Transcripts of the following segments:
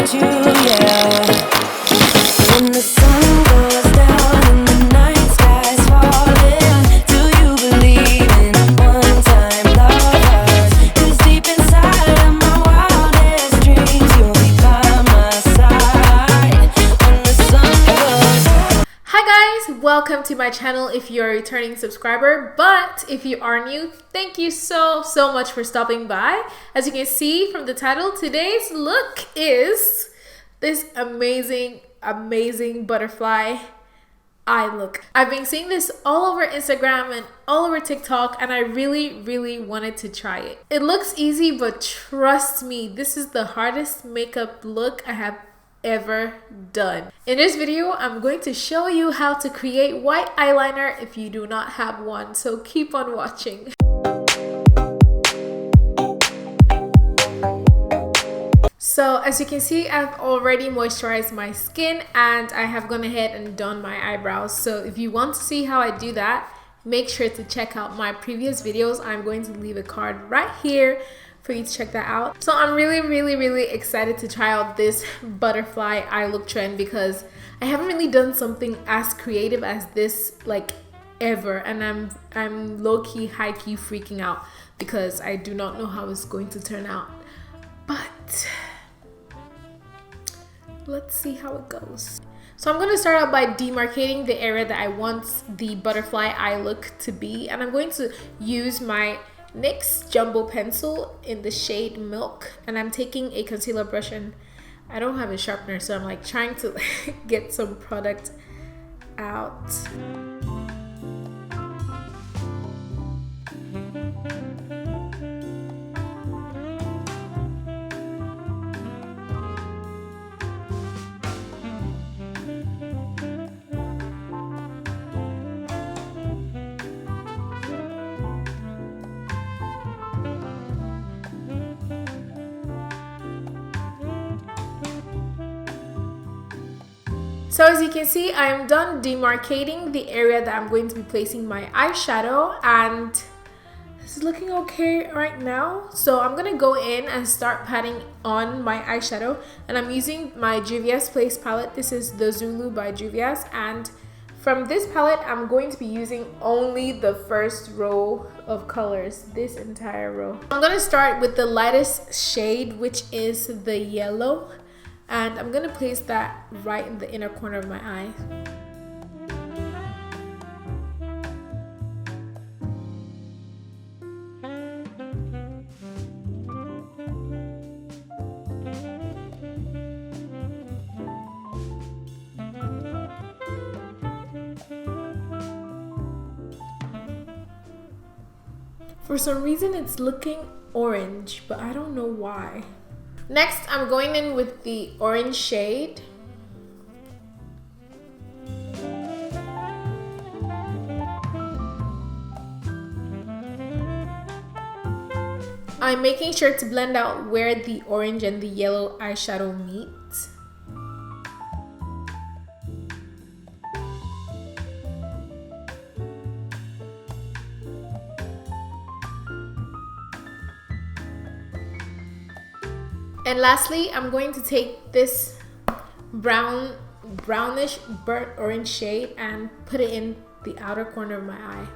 Juvia. When the sun goes down and the night sky's falling, do you believe in one-time lovers? 'Cause deep inside of my wildest dreams, you'll be by my side when the sun goes down. Hi guys, welcome to my channel if you're a returning subscriber, but if you are new, thank you so much for stopping by. As you can see from the title, today's look is this amazing butterfly eye look. I've been seeing this all over Instagram and all over TikTok, and I really wanted to try it. It looks easy, but trust me, this is the hardest makeup look I have ever done. In this video, I'm going to show you how to create white eyeliner if you do not have one, so keep on watching. So as you can see, I've already moisturized my skin and I have gone ahead and done my eyebrows. So if you want to see how I do that, make sure to check out my previous videos. I'm going to leave a card right here for you to check that out. So I'm really excited to try out this butterfly eye look trend because I haven't really done something as creative as this like ever, and I'm low-key, high-key freaking out because I do not know how it's going to turn out. But let's see how it goes. So I'm going to start out by demarcating the area that I want the butterfly eye look to be, and I'm going to use my NYX jumbo pencil in the shade Milk, and I'm taking a concealer brush, and I don't have a sharpener, so I'm like trying to get some product out. So as you can see, I am done demarcating the area that I'm going to be placing my eyeshadow, and this is looking okay right now. So I'm gonna go in and start patting on my eyeshadow, and I'm using my Juvia's Place palette. This is the Zulu by Juvia's, and from this palette, I'm going to be using only the first row of colors, this entire row. I'm gonna start with the lightest shade, which is the yellow. And I'm gonna place that right in the inner corner of my eye. For some reason it's looking orange, but I don't know why. Next, I'm going in with the orange shade. I'm making sure to blend out where the orange and the yellow eyeshadow meet. And lastly, I'm going to take this brownish burnt orange shade and put it in the outer corner of my eye.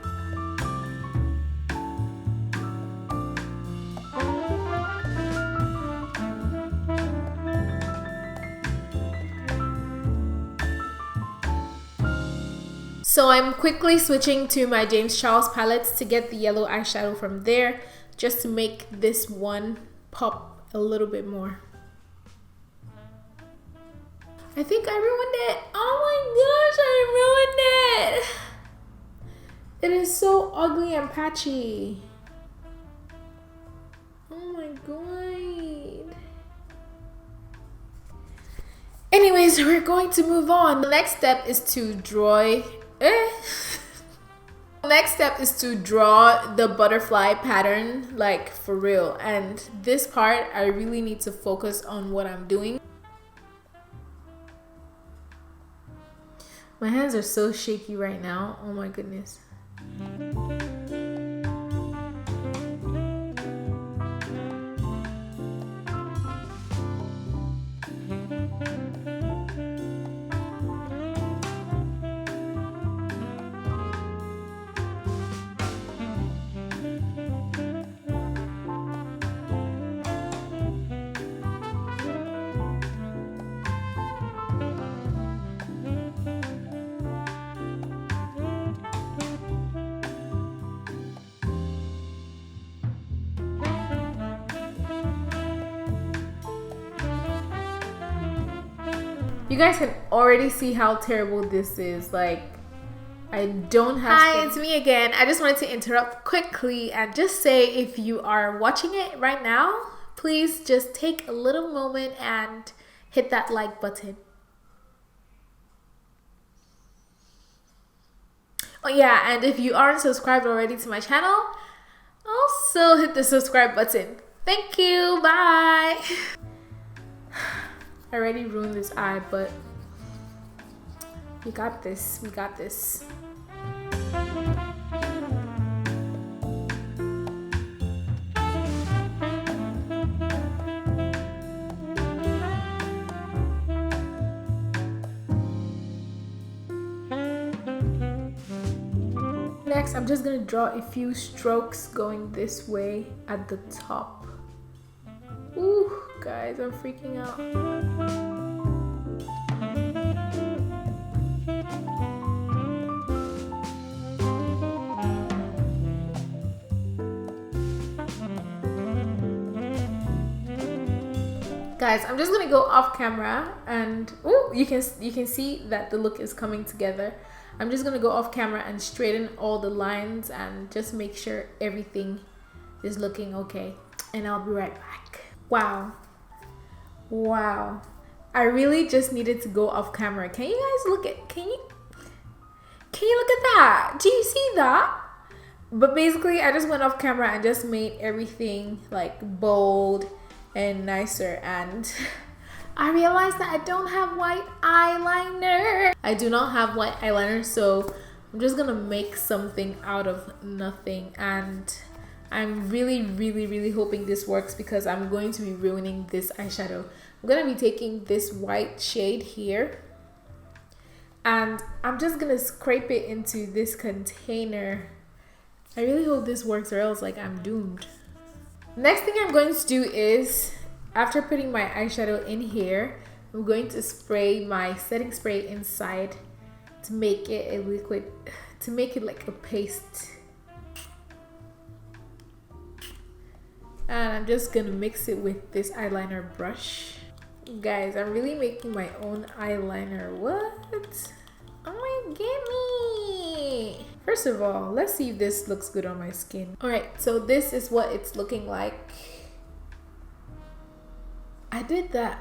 So I'm quickly switching to my James Charles palette to get the yellow eyeshadow from there, just to make this one pop a little bit more. I think I ruined it. Oh my gosh, I ruined it. It is so ugly and patchy. Oh my god. Anyways, we're going to move on. The next step is to draw Next step is to draw the butterfly pattern, like for real. And this part, I really need to focus on what I'm doing. My hands are so shaky right now. Oh my goodness. You guys can already see how terrible this is. Like, I don't have. Hi, it's me again. I just wanted to interrupt quickly and just say, if you are watching it right now, please just take a little moment and hit that like button. Oh yeah, and if you aren't subscribed already to my channel, also hit the subscribe button. Thank you. Bye. I already ruined this eye, but we got this. We got this. Next, I'm just gonna draw a few strokes going this way at the top. Ooh, guys, I'm freaking out. Guys, I'm just gonna go off camera and ooh, you can see that the look is coming together. I'm just gonna go off camera and straighten all the lines and just make sure everything is looking okay. And I'll be right back. Wow. Wow. I really just needed to go off camera. Can you guys look at, can you look at that? Do you see that? But basically I just went off camera and just made everything like bold and nicer, and I realized that I don't have white eyeliner. I do not have white eyeliner, so I'm just gonna make something out of nothing, and I'm really hoping this works because I'm going to be ruining this eyeshadow. I'm gonna be taking this white shade here and I'm just gonna scrape it into this container. I really hope this works or else like I'm doomed. Next thing I'm going to do is, after putting my eyeshadow in here, I'm going to spray my setting spray inside to make it a liquid, to make it like a paste. And I'm just gonna mix it with this eyeliner brush. Guys, I'm really making my own eyeliner. What? Oh my goodness. First of all, let's see if this looks good on my skin. Alright, so this is what it's looking like. I did that.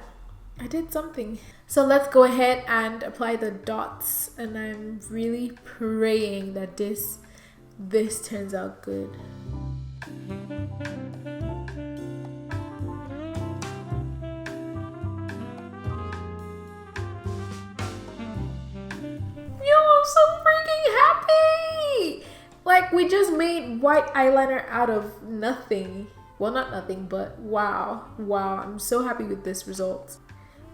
I did something. So let's go ahead and apply the dots, and I'm really praying that this turns out good. I'm so freaking happy! Like, we just made white eyeliner out of nothing. Well, not nothing, but wow. Wow, I'm so happy with this result.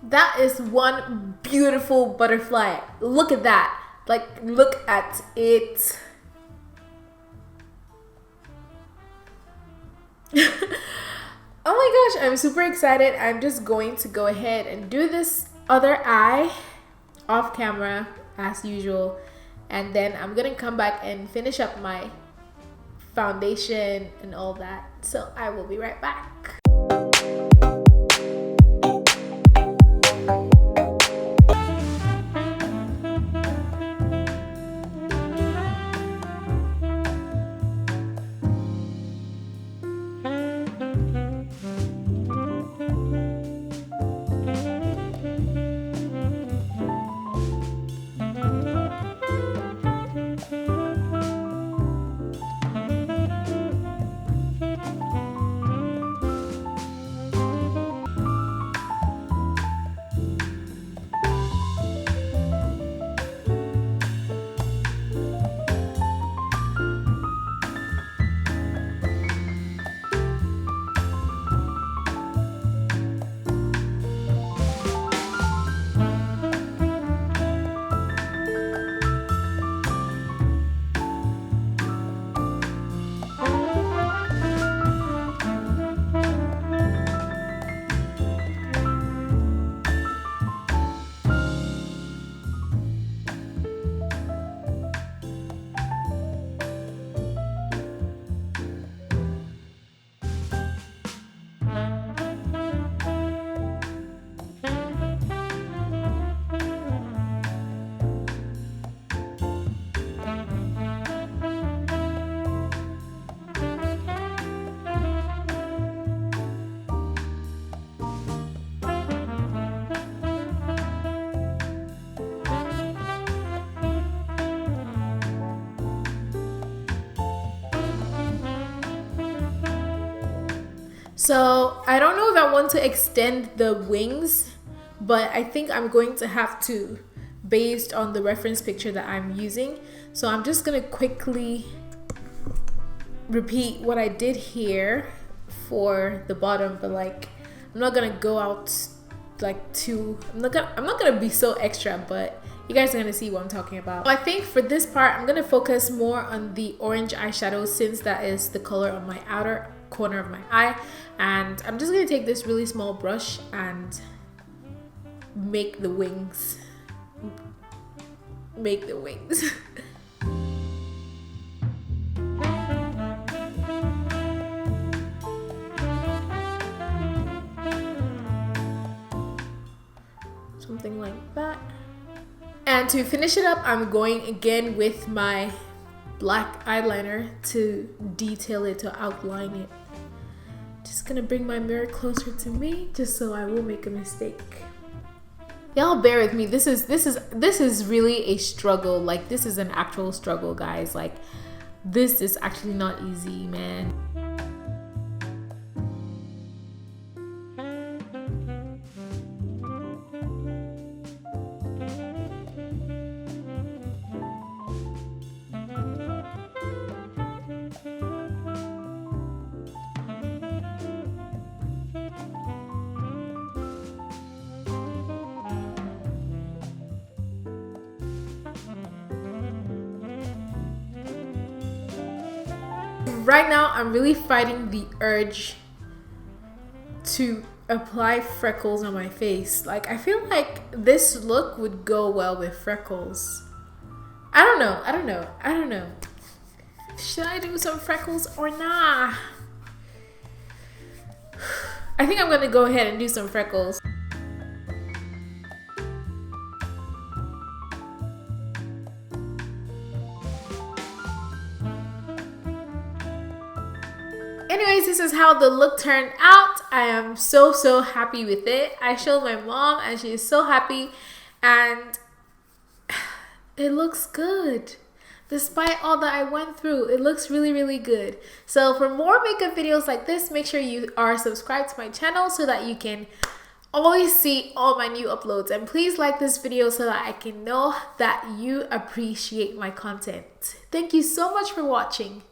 That is one beautiful butterfly. Look at that. Like, look at it. Oh my gosh, I'm super excited. I'm just going to go ahead and do this other eye off camera as usual, and then I'm gonna come back and finish up my foundation and all that. So I will be right back. So I don't know if I want to extend the wings, but I think I'm going to have to based on the reference picture that I'm using. So I'm just gonna quickly repeat what I did here for the bottom, but like I'm not gonna go out like too, I'm not gonna be so extra, but you guys are gonna see what I'm talking about. So I think for this part I'm gonna focus more on the orange eyeshadow, since that is the color of my outer corner of my eye, and I'm just gonna take this really small brush and make the wings. Something like that. And to finish it up, I'm going again with my black eyeliner to detail it, to outline it. Just gonna bring my mirror closer to me just so I won't make a mistake. Y'all bear with me. This is really a struggle. Like, this is an actual struggle, guys. Like, this is actually not easy, man. Right now, I'm really fighting the urge to apply freckles on my face. Like, I feel like this look would go well with freckles. I don't know. Should I do some freckles or nah? I think I'm gonna go ahead and do some freckles. Anyways, this is how the look turned out. I am so happy with it. I showed my mom and she is so happy, and it looks good. Despite all that I went through, it looks really good. So for more makeup videos like this, make sure you are subscribed to my channel so that you can always see all my new uploads. And please like this video so that I can know that you appreciate my content. Thank you so much for watching.